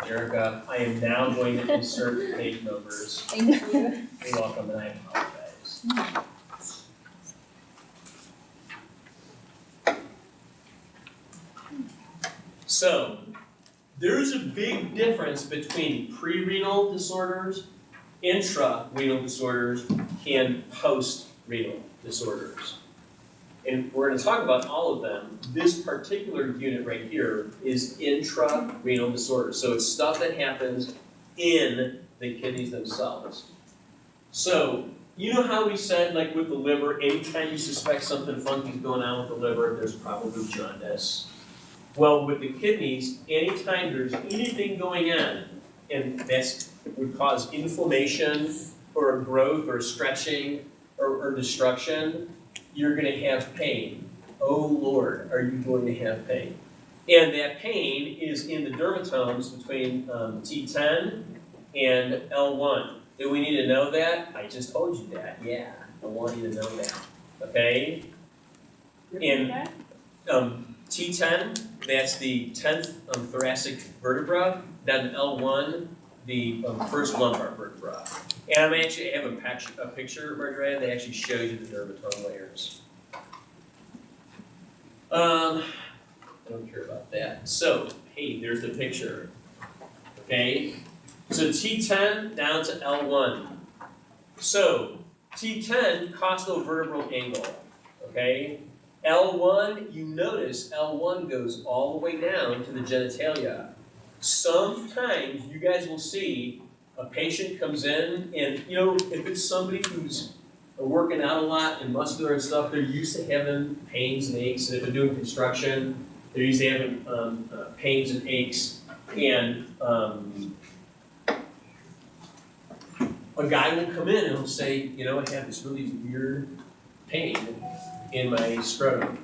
Erica, I am now going to insert page numbers. Thank you. You're welcome, and I apologize. So, there's a big difference between pre-renal disorders, intra-renal disorders, and post-renal disorders. And we're going to talk about all of them. This particular unit right here is intra-renal disorders. So it's stuff that happens in the kidneys themselves. So, you know how we said, like with the liver, anytime you suspect something funky is going on with the liver, there's probably jaundice. Well, with the kidneys, anytime there's anything going on, and that would cause inflammation or a growth or stretching or destruction, you're going to have pain. Oh Lord, are you going to have pain? And that pain is in the dermatomes between T10 and L1. Do we need to know that? I just told you that. Yeah, I want you to know that. Okay? In T10, that's the 10th thoracic vertebra. Then L1, the first lumbar vertebra. And I actually have a picture, Margaret, that actually shows you the dermatome layers. I don't care about that. So, hey, there's the picture. Okay? So T10 down to L1. So, T10, costovertebral angle. Okay? L1, you notice L1 goes all the way down to the genitalia. Sometimes you guys will see a patient comes in and, you know, if it's somebody who's working out a lot and muscular and stuff, they're used to having pains and aches. And if they're doing construction, they're used to having pains and aches. And a guy will come in and he'll say, you know, I have this really weird pain in my scrotum.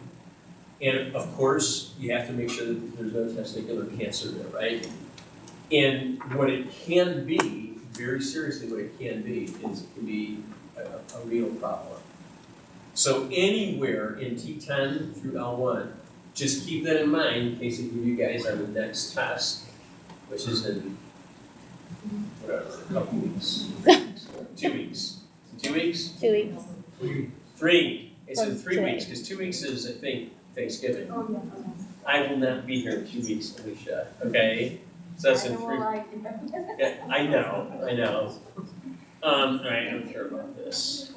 And of course, you have to make sure that there's no testicular cancer there, right? And what it can be, very seriously what it can be, is it can be a renal problem. So anywhere in T10 through L1, just keep that in mind in case I give you guys on the next test, which is in, whatever, a couple weeks. 2 weeks. 2 weeks? 2 weeks. 3. It's in 3 weeks, because 2 weeks is, I think, Thanksgiving. Oh, yeah. I will not be here in 2 weeks, Alicia, okay? So that's in 3 weeks. Yeah, I know. All right, I don't care about this.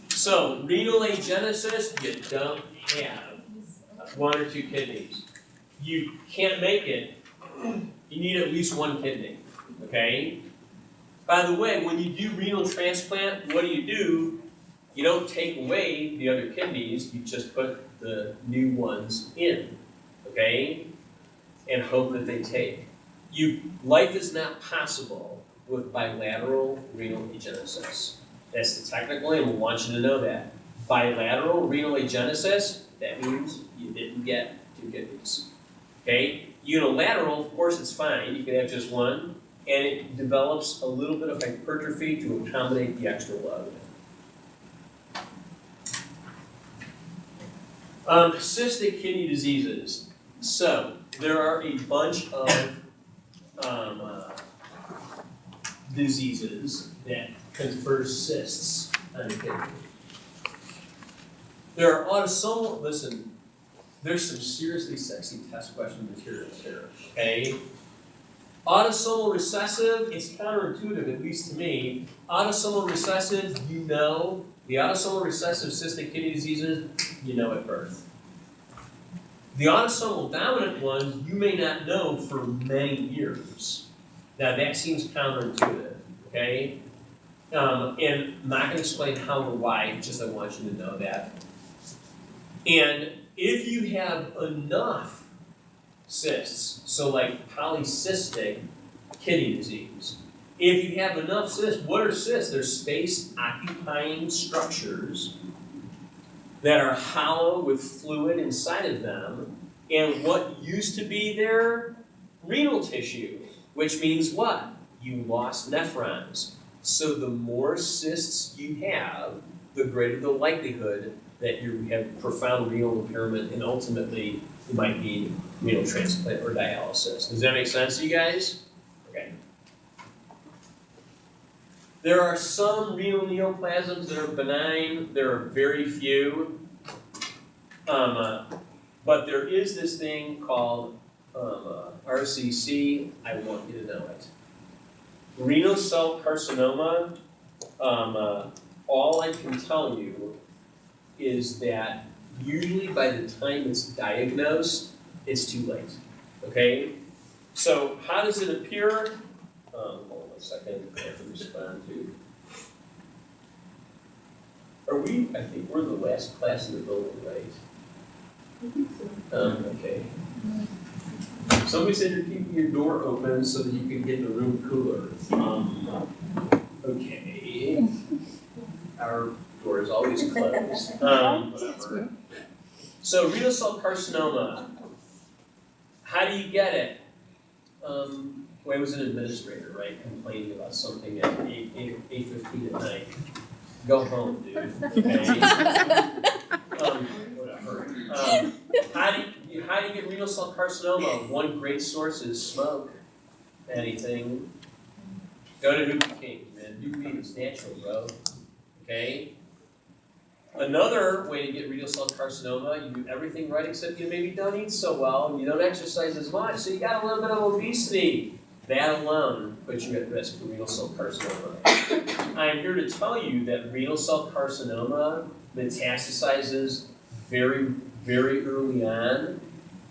So, renal agenesis, you don't have 1 or 2 kidneys. You can't make it, you need at least 1 kidney, okay? By the way, when you do renal transplant, what do? You don't take away the other kidneys, you just put the new ones in, okay? And hope that they take. Life is not possible with bilateral renal agenesis. That's the technical name, I want you to know that. Bilateral renal agenesis, that means you didn't get 2 kidneys, okay? Unilateral, of course it's fine, you can have just 1, and it develops a little bit of hypertrophy to accommodate the extra load. Cystic kidney diseases. So, there are a bunch of diseases that confer cysts on the kidney. There are autosomal, listen, there's some seriously sexy test question materials here, okay? Autosomal recessive, it's counterintuitive, at least to me. Autosomal recessive, you know. The autosomal recessive cystic kidney diseases, you know at birth. The autosomal dominant ones, you may not know for many years. Now that seems counterintuitive, okay? And I'm not going to explain how or why, just I want you to know that. And if you have enough cysts, so like polycystic kidney disease, if you have enough cysts, what are cysts? They're space-occupying structures that are hollow with fluid inside of them, and what used to be their renal tissue, which means what? You lost nephrons. So the more cysts you have, the greater the likelihood that you have profound renal impairment, and ultimately you might need renal transplant or dialysis. Does that make sense to you guys? There are some renal neoplasms that are benign. There are very few. But there is this thing called RCC. I want you to know it. Renal cell carcinoma. All I can tell you is that usually by the time it's diagnosed, it's too late. Okay? So how does it appear? Hold on a second. I have to respond to. I think we're the last class in the building, right? Okay. Somebody said you're keeping your door open so that you can get the room cooler. Okay. Our door is always closed. Whatever. So renal cell carcinoma. How do you get it? Well, I was an administrator, right, complaining about something at 8:15 at night. Go home, dude. Okay. Whatever. How do you get renal cell carcinoma? One great source is smoke. Anything. Go to Hoop King, man. Hoop King is natural, bro. Okay. Another way to get renal cell carcinoma, you do everything right except you maybe don't eat so well and you don't exercise as much, so you got a little bit of obesity. That alone puts you at risk for renal cell carcinoma. I am here to tell you that renal cell carcinoma metastasizes very, very early on,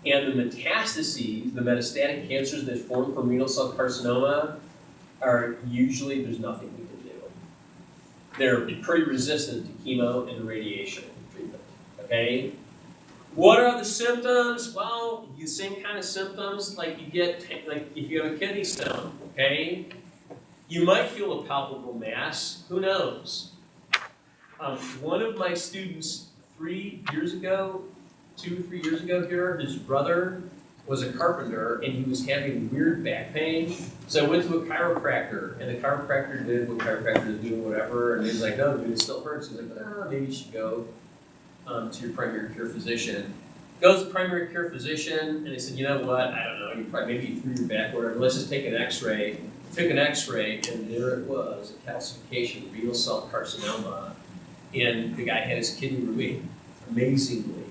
and the metastases, the metastatic cancers that form from renal cell carcinoma, are usually, there's nothing we can do. They're pretty resistant to chemo and radiation treatment, okay? What are the symptoms? Well, the same kind of symptoms like you get, like if you have a kidney stone, okay? You might feel a palpable mass, who knows? One of my students 3 years ago, 2 or 3 years ago here, his brother was a carpenter and he was having weird back pain. So I went to a chiropractor and the chiropractor did what chiropractors do, whatever, and he's like, no, dude, it still hurts. He's like, maybe you should go to your primary care physician. Goes to the primary care physician and they said, you know what, I don't know, you probably maybe threw your back or whatever, let's just take an x-ray. Took an x-ray and there it was, a calcification, renal cell carcinoma. And the guy had his kidney removed. Amazingly,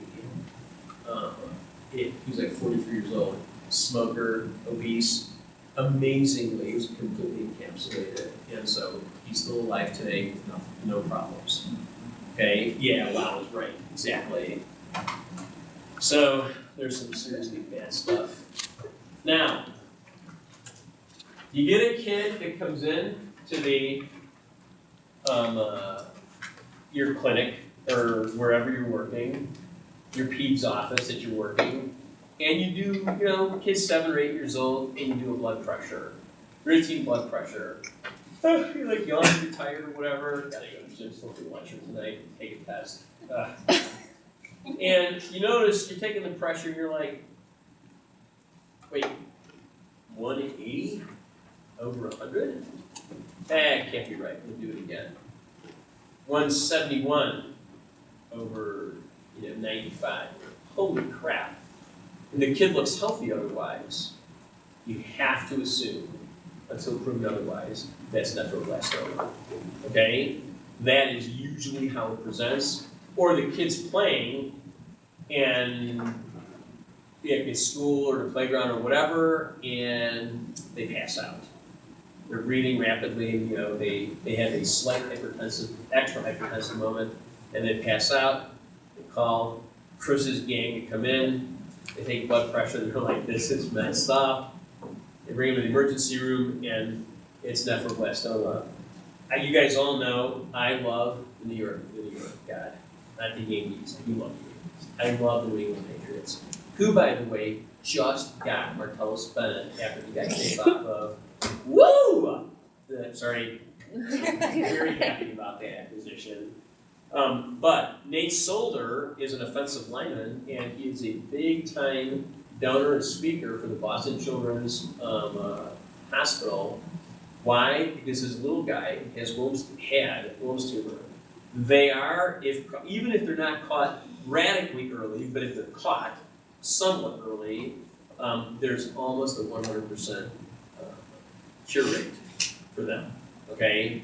he was like 43 years old, smoker, obese. Amazingly, he was completely encapsulated, and so he's still alive today with no problems. Okay, yeah, wow, was right, exactly. So there's some seriously bad stuff. Now, you get a kid that comes in to the your clinic or wherever you're working, your peds office that you're working, and you do, kid's 7 or 8 years old, and you do a blood pressure, routine blood pressure. You're like yawning, you're tired or whatever. Gotta go to the gym, still do lecture tonight, take a test. And you notice you're taking the pressure, and you're like, wait, 180 over 100? Can't be right. We'll do it again. 171 over 95. Holy crap. And the kid looks healthy otherwise. You have to assume, until proven otherwise, that's nephroblastoma. Okay? That is usually how it presents. Or the kid's playing and at school or the playground or whatever, and they pass out. They're breathing rapidly, they have a slight extra hypertensive moment, and they pass out. They call Chris's gang to come in. They take blood pressure. They're like, this is messed up. They bring him to the emergency room, and it's nephroblastoma. You guys all know I love the New York God, not the Yankees. I love the Yankees. I love the New England Patriots, who, by the way, just got Martellus Bennett after he got kicked off of. Woo! Sorry, very happy about that acquisition. But Nate Solder is an offensive lineman, and he is a big-time donor and speaker for the Boston Children's Hospital. Why? Because his little guy had Wilms tumor. They are, even if they're not caught radically early, but if they're caught somewhat early, there's almost a 100% cure rate for them. Okay,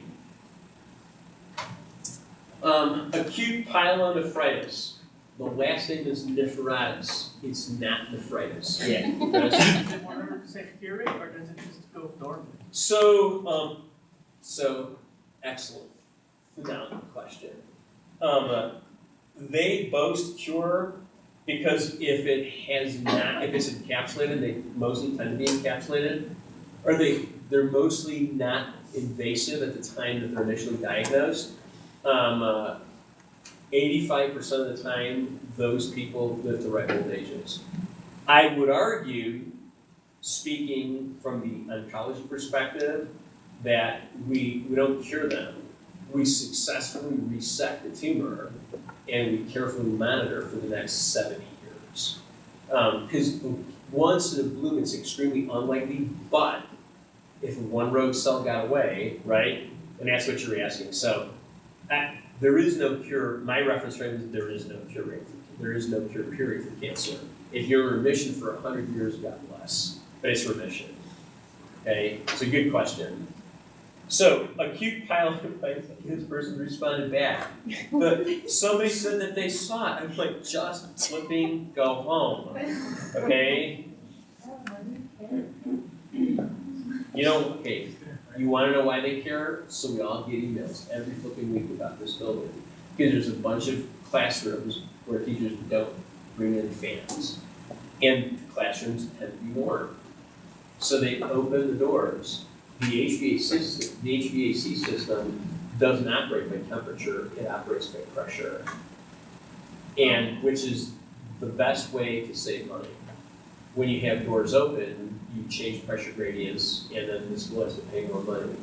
Acute pyelonephritis. The last name is nephritis. It's not nephritis. Yeah. Does it 100% cure it, or does it just go dormant? So, excellent. Phenomenal question. They boast cure because if it's encapsulated, they mostly tend to be encapsulated, or they're mostly not invasive at the time that they're initially diagnosed. 85% of the time, those people live to ripe old ages. I would argue, speaking from the oncology perspective, that we don't cure them. We successfully resect the tumor and we carefully monitor for the next 70 years. Because once in a blue, it's extremely unlikely, but if one rogue cell got away, right, and that's what you're asking. So there is no cure. My reference frame is there is no cure rate. There is no cure period for cancer. If you're in remission for 100 years, God bless. But it's remission. Okay, it's a good question. So, acute pyelonephritis, this person responded back. But somebody said that they saw it. I'm like, just flipping, go home. Okay? Okay, you want to know why they care? So we all get emails every flipping week about this building. Because there's a bunch of classrooms where teachers don't bring in fans. And the classrooms tend to be warm. So they open the doors. The HVAC system doesn't operate by temperature, it operates by pressure. And which is the best way to save money. When you have doors open, you change pressure gradients, and then the school has to pay more money.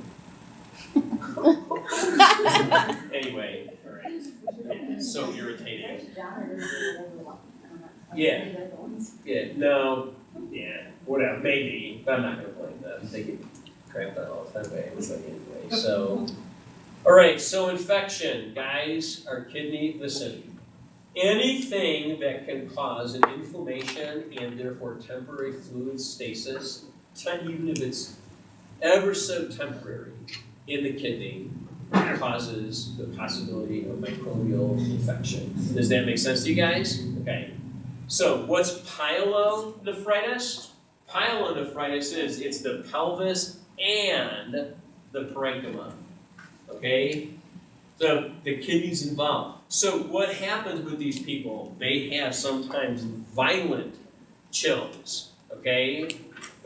Anyway, all right. Yeah, so irritating. Whatever, maybe, but I'm not gonna blame them. They get cramped on all the time anyway. So, all right, so infection, guys, our kidney, listen. Anything that can cause an inflammation and therefore temporary fluid stasis, even if it's ever so temporary in the kidney, causes the possibility of microbial infection. Does that make sense to you guys? Okay. So what's pyelonephritis? Pyelonephritis it's the pelvis and the parenchyma. Okay? So the kidney's involved. So what happens with these people? They have sometimes violent chills, okay?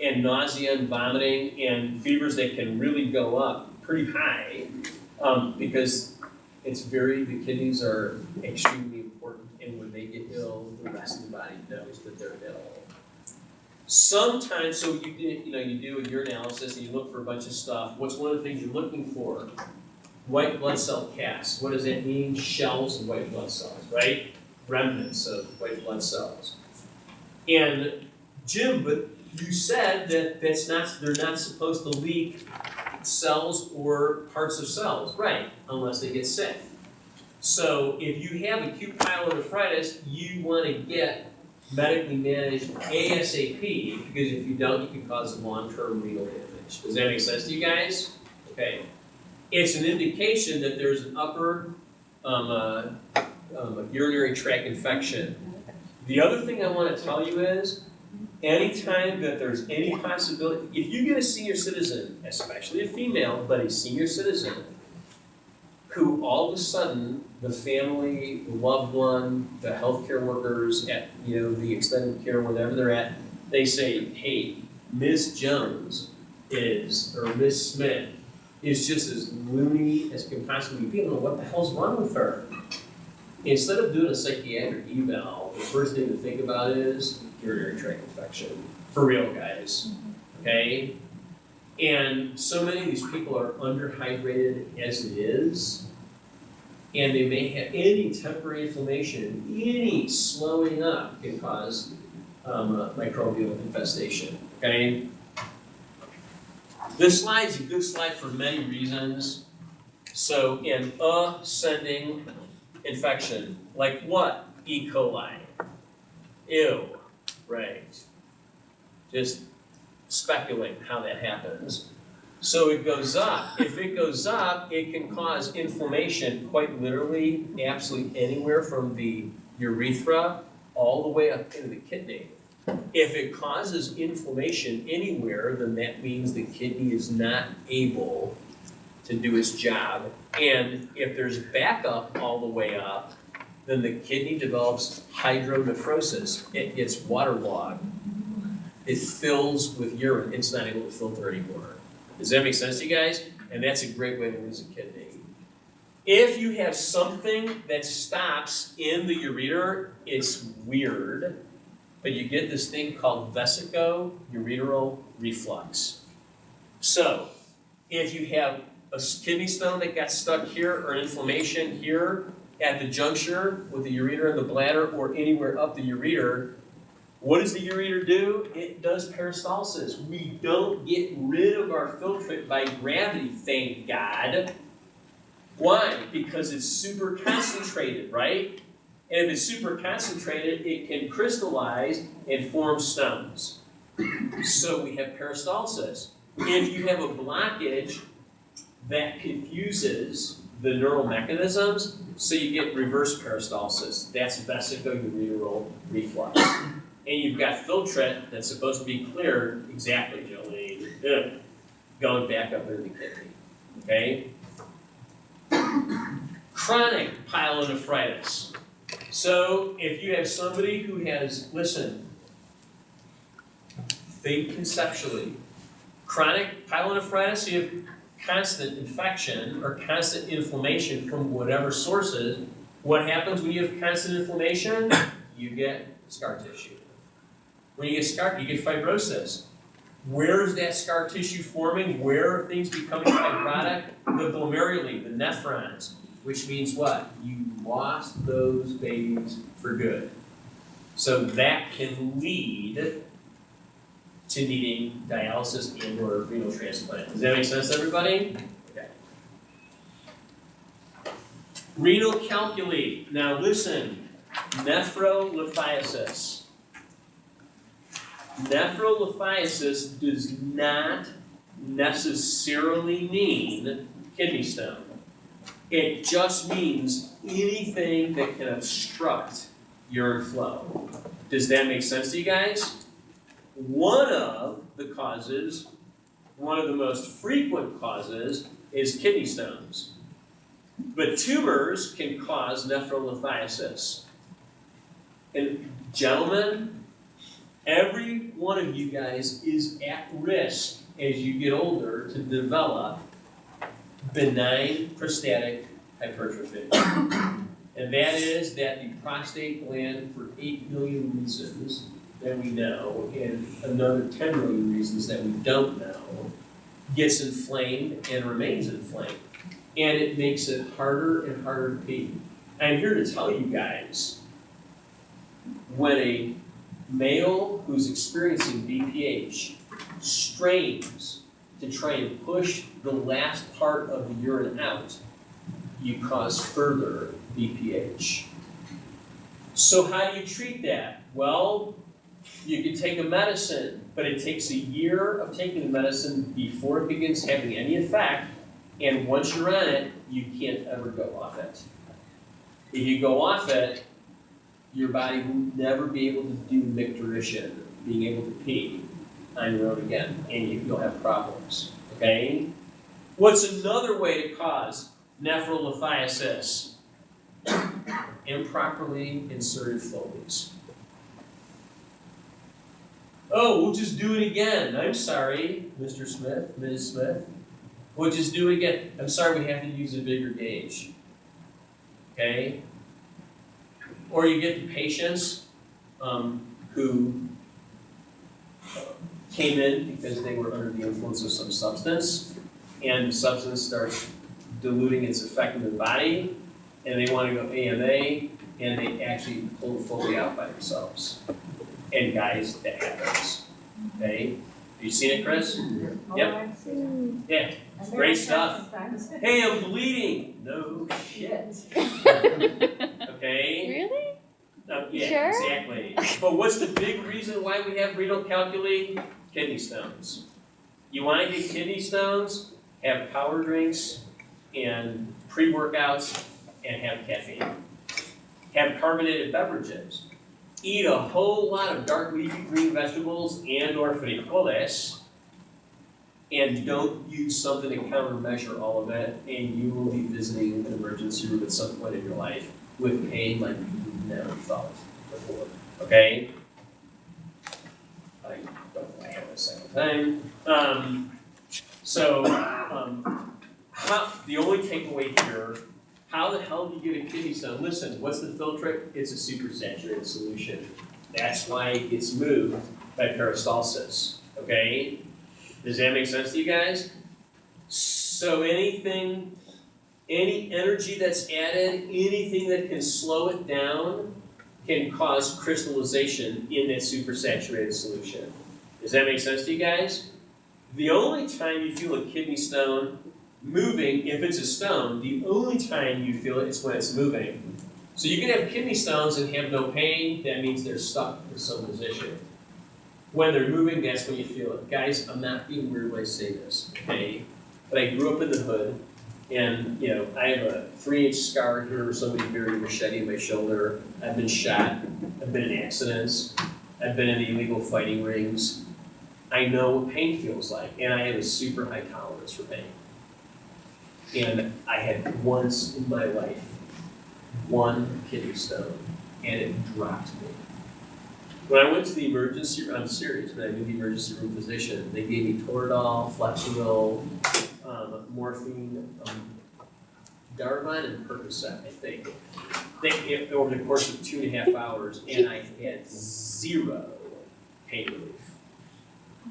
And nausea and vomiting and fevers that can really go up pretty high because the kidneys are extremely important, and when they get ill, the rest of the body knows that they're ill. Sometimes, so you do a urinalysis and you look for a bunch of stuff. What's one of the things you're looking for? White blood cell casts. What does that mean? Shells of white blood cells, right? Remnants of white blood cells. And Jim, but you said that they're not supposed to leak cells or parts of cells, right? Unless they get sick. So if you have acute pyelonephritis, you want to get medically managed ASAP, because if you don't, you can cause long-term renal damage. Does that make sense to you guys? Okay. It's an indication that there's an upper urinary tract infection. The other thing I want to tell you is, anytime that there's any possibility, if you get a senior citizen, especially a female, but a senior citizen, who all of a sudden, the family, the loved one, the healthcare workers at the extended care, wherever they're at, they say, hey, Ms. Jones or Ms. Smith is just as loony as can possibly be. I don't know what the hell's wrong with her. Instead of doing a psychiatric eval, the first thing to think about is urinary tract infection. For real, guys. Okay? And so many of these people are underhydrated as it is, and they may have any temporary inflammation, any slowing up can cause microbial infestation. Okay? This slide's a good slide for many reasons. So, in ascending infection, like what? E. coli. Ew. Right. Just speculate how that happens. So it goes up. If it goes up, it can cause inflammation quite literally, absolutely anywhere from the urethra all the way up into the kidney. If it causes inflammation anywhere, then that means the kidney is not able to do its job. And if there's backup all the way up, then the kidney develops hydronephrosis. It gets waterlogged. It fills with urine. It's not able to filter anymore. Does that make sense to you guys? And that's a great way to lose a kidney. If you have something that stops in the ureter, it's weird, but you get this thing called vesico-ureteral reflux. So, if you have a kidney stone that got stuck here or an inflammation here at the juncture with the ureter and the bladder or anywhere up the ureter, what does the ureter do? It does peristalsis. We don't get rid of our filtrate by gravity, thank God. Why? Because it's super concentrated, right? And if it's super concentrated, it can crystallize and form stones. So we have peristalsis. If you have a blockage, that confuses the neural mechanisms, so you get reverse peristalsis. That's vesico-ureteral reflux. And you've got filtrate that's supposed to be cleared, exactly, Jolene, going back up into the kidney, okay? Chronic pyelonephritis. So if you have somebody who has, listen, think conceptually. Chronic pyelonephritis, you have constant infection or constant inflammation from whatever sources. What happens when you have constant inflammation? You get scar tissue. When you get scar, you get fibrosis. Where is that scar tissue forming? Where are things becoming fibrotic? The glomeruli, the nephrons, which means what? You lost those babies for good. So that can lead to needing dialysis and or renal transplant. Does that make sense, everybody? Okay. Renal calculi. Now listen, nephrolithiasis. Nephrolithiasis does not necessarily mean kidney stone. It just means anything that can obstruct urine flow. Does that make sense to you guys? One of the causes, one of the most frequent causes, is kidney stones. But tumors can cause nephrolithiasis. And gentlemen, every one of you guys is at risk as you get older to develop benign prostatic hypertrophy. And that is that the prostate gland, for 8 million reasons that we know, and another 10 million reasons that we don't know, gets inflamed and remains inflamed. And it makes it harder and harder to pee. I'm here to tell you guys, when a male who's experiencing BPH strains to try and push the last part of the urine out, you cause further BPH. So how do you treat that? Well, you can take a medicine, but it takes a year of taking the medicine before it begins having any effect, and once you're on it, you can't ever go off it. If you go off it, your body will never be able to do micturition, being able to pee on your own again, and you'll have problems, okay? What's another way to cause nephrolithiasis? Improperly inserted Foley's. Oh, we'll just do it again. I'm sorry, Mr. Smith, Ms. Smith. We'll just do it again. I'm sorry, we have to use a bigger gauge. Okay? Or you get the patients who came in because they were under the influence of some substance, and the substance starts diluting its effect in their body, and they want to go AMA, and they actually pull the Foley out by themselves. And guys, that happens. Okay? Have you seen it, Chris? Yep. Yeah. Great stuff. Hey, I'm bleeding. No shit. Okay? Really? Yeah, Sure? exactly. But what's the big reason why we have renal calculi? Kidney stones. You wanna get kidney stones, have power drinks and pre-workouts and have caffeine. Have carbonated beverages. Eat a whole lot of dark leafy green vegetables and or frijoles. And don't use something to countermeasure all of it, and you will be visiting an emergency room at some point in your life with pain like you've never felt before, okay? I don't want to have a second time. The only takeaway here, how the hell do you get a kidney stone? Listen, what's the filtrate? It's a supersaturated solution. That's why it gets moved by peristalsis, okay? Does that make sense to you guys? So any energy that's added, anything that can slow it down can cause crystallization in that supersaturated solution. Does that make sense to you guys? The only time you feel a kidney stone moving, if it's a stone, the only time you feel it is when it's moving. So you can have kidney stones and have no pain, that means they're stuck in some position. When they're moving, that's when you feel it. Guys, I'm not being weird when I say this, okay? But I grew up in the hood, and I have a 3-inch scar here where somebody buried a machete in my shoulder. I've been shot, I've been in accidents, I've been in illegal fighting rings. I know what pain feels like, and I have a super high tolerance for pain. And I had once in my life, one kidney stone, and it dropped me. When I went to the emergency room, I'm serious, when I knew the emergency room physician, they gave me Toradol, Flexeril, morphine, Darvon, and Percocet, I think. Over the course of 2.5 hours, and I had 0 pain relief.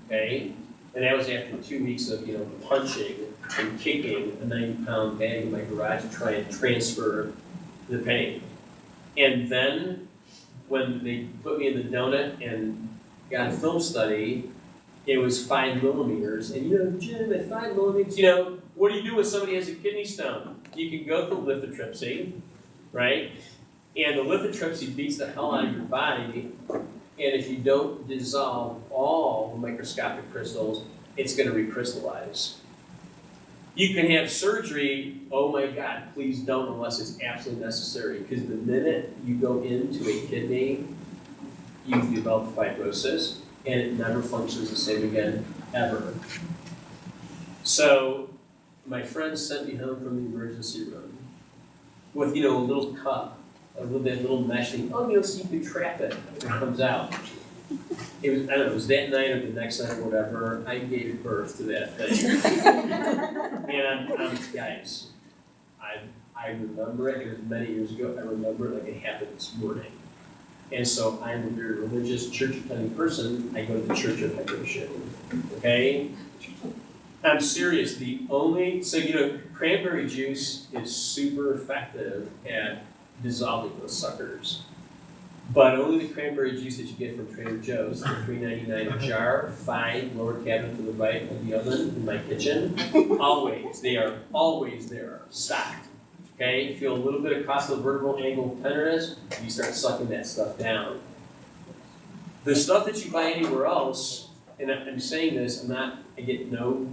Okay? And that was after 2 weeks of punching and kicking a 90-pound bag in my garage to try and transfer the pain. And then when they put me in the donut and got a film study, it was 5 millimeters. And Jim, at 5 millimeters, what do you do when somebody has a kidney stone? You can go through lithotripsy, right? And the lithotripsy beats the hell out of your body. And if you don't dissolve all the microscopic crystals, it's going to recrystallize. You can have surgery, oh my God, please don't unless it's absolutely necessary. Because the minute you go into a kidney, you develop fibrosis, and it never functions the same again, ever. So my friend sent me home from the emergency room with, a little cup, a little meshing, so you can trap it if it comes out. It was, I don't know, it was that night or the next night or whatever, I gave birth to that thing. And guys, I remember it was many years ago, I remember it like it happened this morning. And so I'm a very religious, church-attending person, I go to the Church of Hydration, okay? I'm serious, cranberry juice is super effective at dissolving those suckers. But only the cranberry juice that you get from Trader Joe's, the $3.99 a jar, 5 lower cabinet to the right of the oven in my kitchen. Always, they are always there, stocked. Okay, feel a little bit of costovertebral angle tenderness, you start sucking that stuff down. The stuff that you buy anywhere else, and I'm saying this, I get no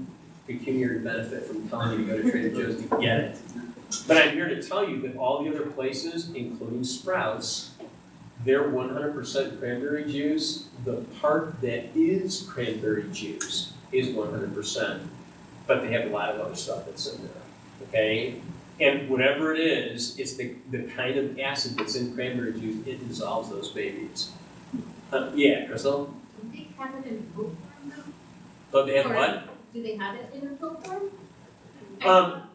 pecuniary benefit from telling you to go to Trader Joe's to get it. But I'm here to tell you that all the other places, including Sprouts, their 100% cranberry juice, the part that is cranberry juice is 100%, but they have a lot of other stuff that's in there, okay? And whatever it is, it's the kind of acid that's in cranberry juice, it dissolves those babies. Yeah, Crystal? Do they have it in pill form though? But they have what? Do they have it in a pill form?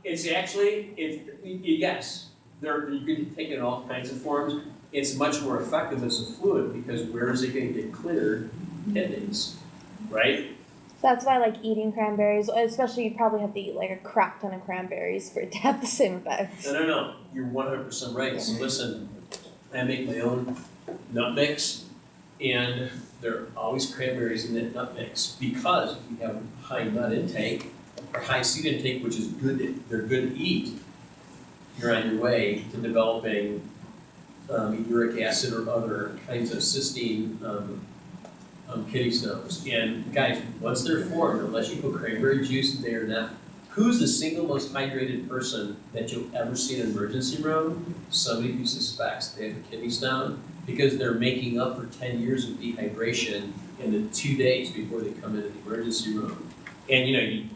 It's actually, yes. You can take it in all kinds of forms. It's much more effective as a fluid because where is it going to get cleared? Kidneys, right? So that's why eating cranberries, especially you probably have to eat a crap ton of cranberries for it to have the same effect. No. You're 100% right. So listen, I make my own nut mix, and there are always cranberries in that nut mix because if you have high nut intake or high seed intake, which is good, they're good to eat, you're on your way to developing uric acid or other kinds of cysteine kidney stones. And guys, once they're formed, unless you put cranberry juice, they are not. Who's the single most hydrated person that you'll ever see in an emergency room? Somebody who suspects they have a kidney stone because they're making up for 10 years of dehydration in the 2 days before they come into the emergency room. And you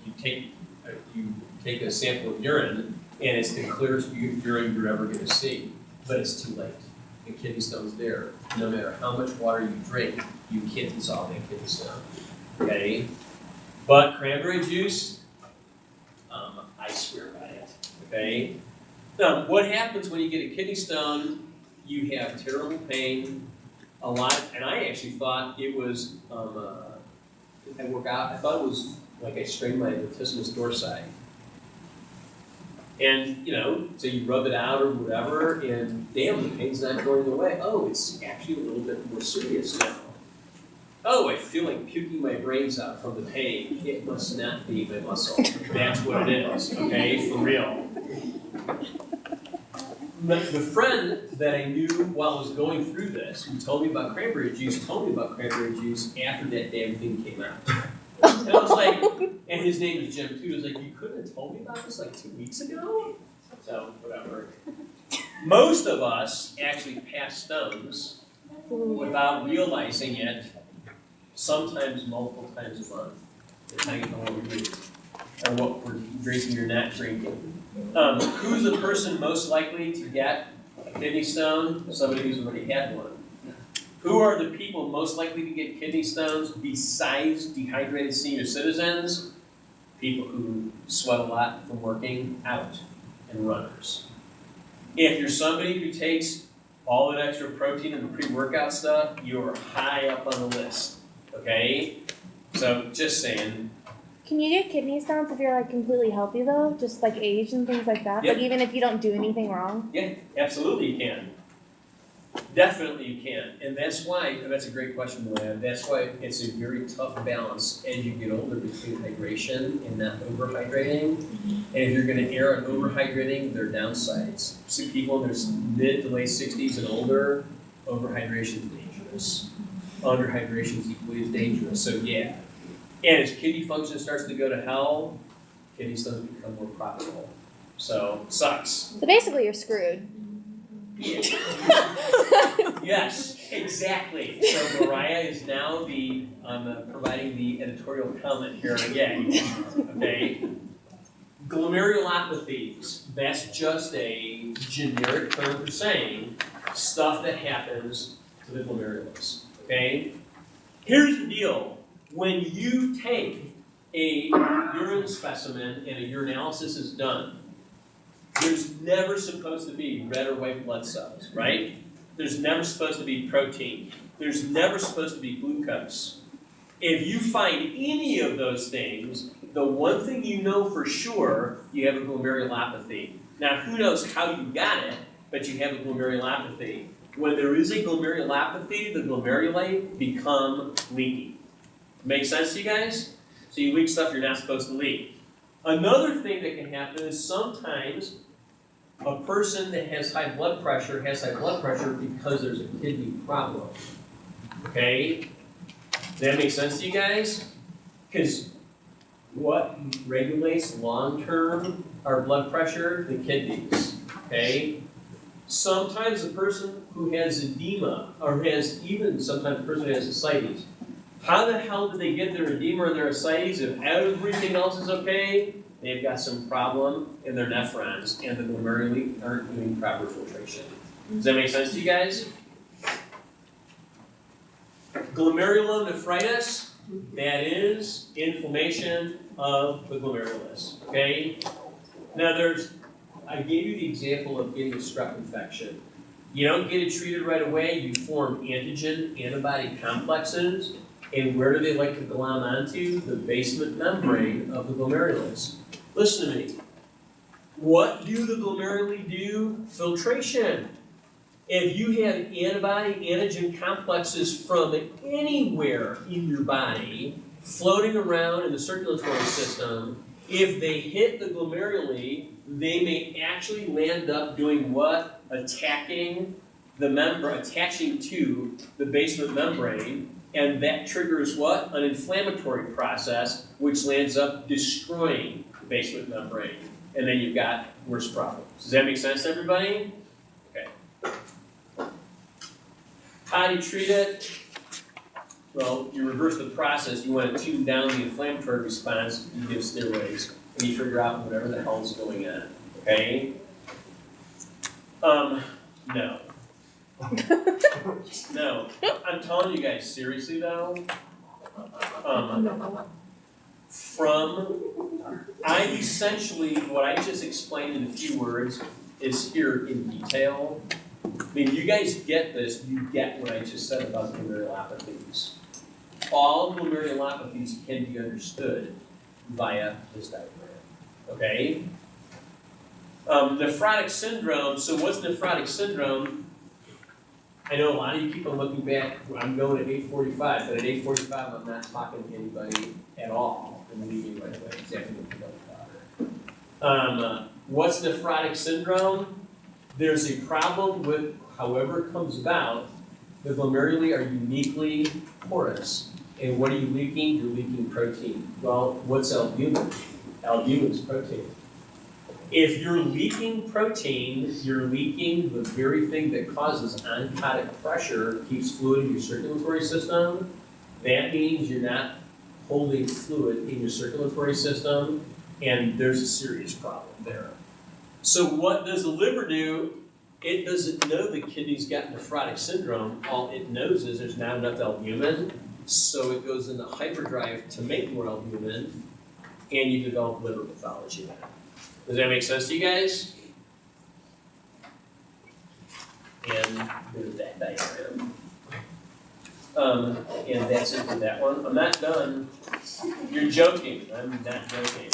take a sample of urine and it's the clearest urine you're ever going to see, but it's too late. The kidney stone's there. No matter how much water you drink, you can't dissolve that kidney stone. Okay? But cranberry juice, I swear by it. Okay? Now, what happens when you get a kidney stone? You have terrible pain, a lot, and I actually thought it was, I thought it was like I strained my latissimus dorsi. And, so you rub it out or whatever, and damn, the pain's not going away. Oh, it's actually a little bit more serious now. Oh, I feel like puking my brains out from the pain. It must not be my muscle. That's what it is, okay, for real. The friend that I knew while I was going through this, who told me about cranberry juice, told me about cranberry juice after that damn thing came out. And I was like, and his name is Jim too. He was like, you couldn't have told me about this like 2 weeks ago? So, whatever. Most of us actually pass stones without realizing it, sometimes multiple times a month, depending on what we're doing, or what we're drinking or not drinking. Who's the person most likely to get a kidney stone? Somebody who's already had one. Who are the people most likely to get kidney stones besides dehydrated senior citizens? People who sweat a lot from working out and runners. If you're somebody who takes all that extra protein and the pre-workout stuff, you're high up on the list. Okay? So just saying. Can you get kidney stones if you're like completely healthy though? Just like age and things like that? Yep. Like even if you don't do anything wrong? Yeah, absolutely you can. Definitely you can. And that's a great question, Luann. That's why it's a very tough balance as you get older between hydration and not overhydrating. And if you're going to err on overhydrating, there are downsides. See people in their mid to late 60s and older, overhydration is dangerous. Underhydration is equally as dangerous. So yeah. And as kidney function starts to go to hell, kidney stones become more profitable. So sucks. So basically you're screwed. Yeah. Yes, exactly. So Mariah is now providing the editorial comment here again. Okay. Glomerulopathies. That's just a generic term for saying stuff that happens to the glomerulus. Okay. Here's the deal. When you take a urine specimen and a urinalysis is done, there's never supposed to be red or white blood cells, right? There's never supposed to be protein. There's never supposed to be glucose. If you find any of those things, the one thing you know for sure, you have a glomerulopathy. Now, who knows how you got it, but you have a glomerulopathy. When there is a glomerulopathy, the glomeruli become leaky. Make sense to you guys? So you leak stuff you're not supposed to leak. Another thing that can happen is sometimes a person that has high blood pressure because there's a kidney problem. Okay? Does that make sense to you guys? Because what regulates long-term our blood pressure? The kidneys. Okay? Sometimes a person who has edema, or sometimes a person who has ascites, how the hell did they get their edema or their ascites if everything else is okay? They've got some problem in their nephrons and the glomeruli aren't doing proper filtration. Does that make sense to you guys? Glomerulonephritis, that is inflammation of the glomerulus. Okay? Now I gave you the example of getting a strep infection. You don't get it treated right away, you form antigen-antibody complexes. And where do they like to glom onto? The basement membrane of the glomerulus. Listen to me. What do the glomeruli do? Filtration. If you have antibody-antigen complexes from anywhere in your body floating around in the circulatory system, if they hit the glomeruli, they may actually land up doing what? Attaching to the basement membrane. And that triggers what? An inflammatory process, which lands up destroying the basement membrane. And then you've got worse problems. Does that make sense to everybody? Okay. How do you treat it? Well, you reverse the process. You want to tune down the inflammatory response. You give steroids, and you figure out whatever the hell is going on. Okay? No. No. I'm telling you guys seriously though. I essentially, what I just explained in a few words is here in detail. I mean, you guys get this, you get what I just said about glomerulopathies. All glomerulopathies can be understood via this diagram, okay? Nephrotic syndrome, so what's nephrotic syndrome? I know a lot of you keep on looking back, I'm going at 8:45, but at 8:45 I'm not talking to anybody at all. I'm leaving right away, exactly what you about. What's nephrotic syndrome? There's a problem with however it comes about, the glomeruli are uniquely porous. And what are you leaking? You're leaking protein. Well, what's albumin? Albumin is protein. If you're leaking protein, you're leaking the very thing that causes oncotic pressure, keeps fluid in your circulatory system. That means you're not holding fluid in your circulatory system, and there's a serious problem there. So what does the liver do? It doesn't know the kidney's got nephrotic syndrome. All it knows is there's not enough albumin, so it goes into hyperdrive to make more albumin, and you develop liver pathology then. Does that make sense to you guys? And there's that diagram. And that's it for that one. I'm not done. You're joking. I'm not joking.